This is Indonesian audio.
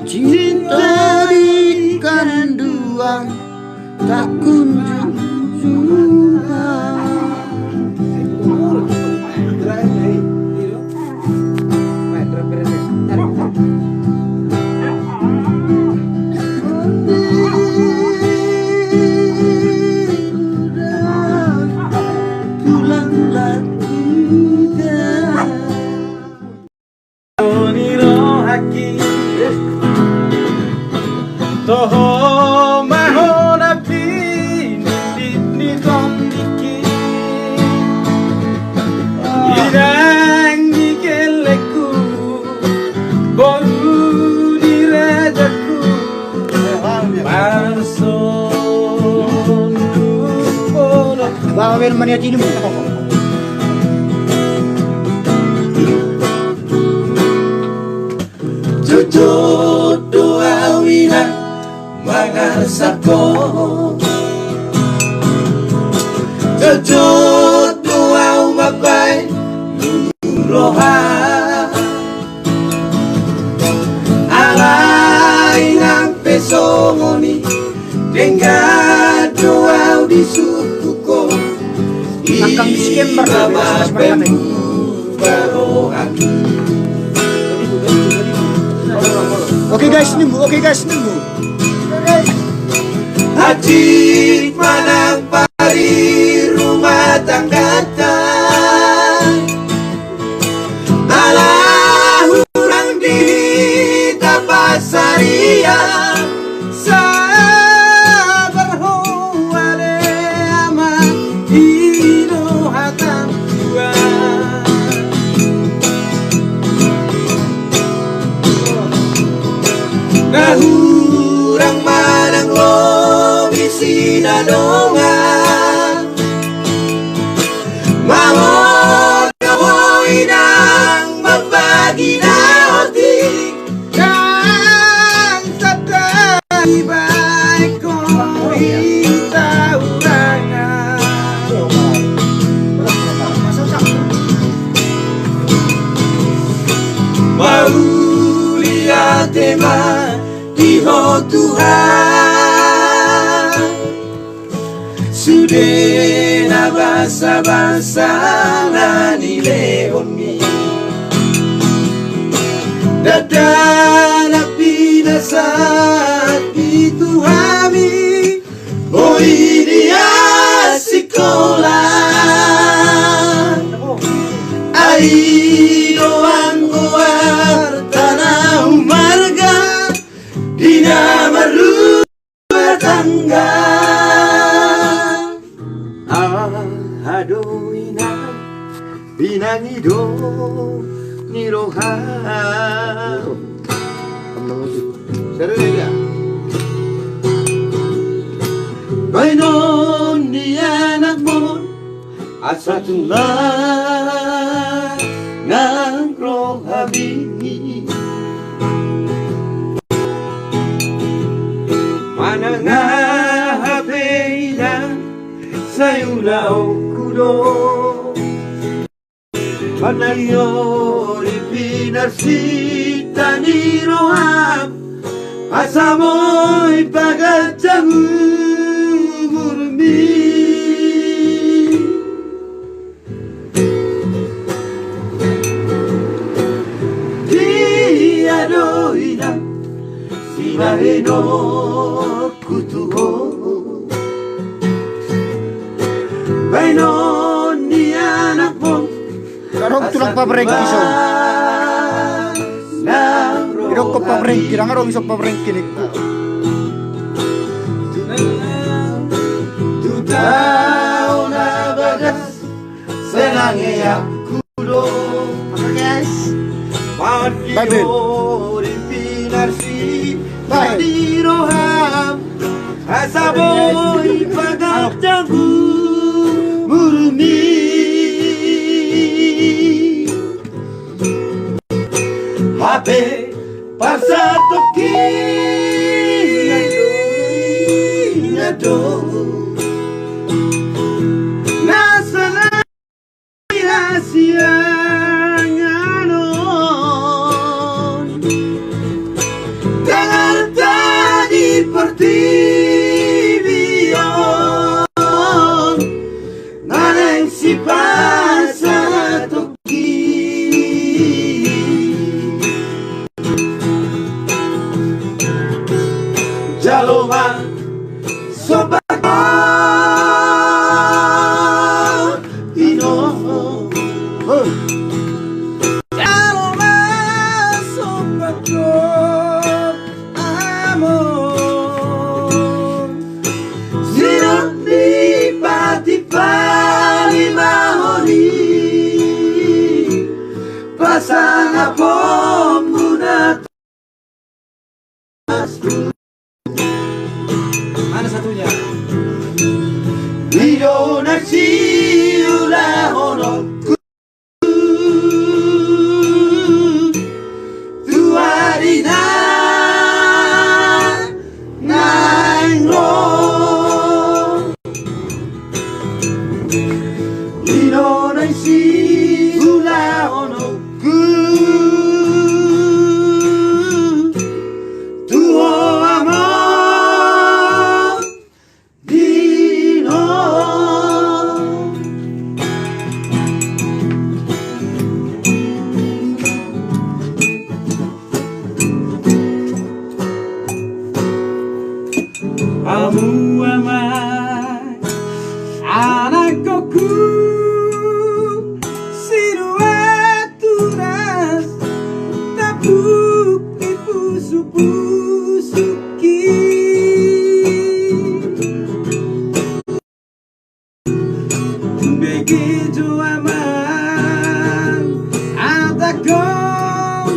Cinta di kanduang tak kunjung jumpa. Pulanglah udah. Toho mahona pinit ni kondiki irang di keleku bolu di rajaku marson polo Bawa mania cini mu. Jodoh doa winan mangarsako Jodoh doa mabay luroha alay ng peso ngoni dengar doa di suku ko Hanggang Disyember na baroan. Oke guys, nunggu. Hajit manang pari rumah tangga alah hurang di tapasaria sabar huwale ama ino hatang tua nahurang manang lobi sinadongan mahon kawoy nang magbagi na otik kang tatay ko itaurangan mauli atema diho Tuhan sudah na basa-basa na nileon mi dadanak pinasat itu hami o idia sikolan ay doang goar tanah marga dinamaru tangga adoina binangido niroha Bainon ni anak mo asa tunay ng rohabini manangahabay na sa'yo lao kudo Panayori pinarsita ni Roham asa mo'y pagkatsang murmi di どいな今へのことをBay non ni anak mo Karong tulang pabreng iso. Irok ko pabreng kirang arong iso pabreng kinik ko. Tu tahu na bagas senangnya aku do. Guys. Bye pinarsi Bye. di roham asaboy pagatagu murni Hape passato chi ado nasala siangano dengan tadi pertibion naneng si passato Jaloma sobat Ino Jaloma sobat amor Sinot di tiba lima hori Pasang apom muna Mana satunya? Io nasci una honoku Tu harina Naingro Io nasci una honoku Tuo amor Dino Kamu amai anakku sinuaturas tabuk di pusu-pusuki begitu aman atakom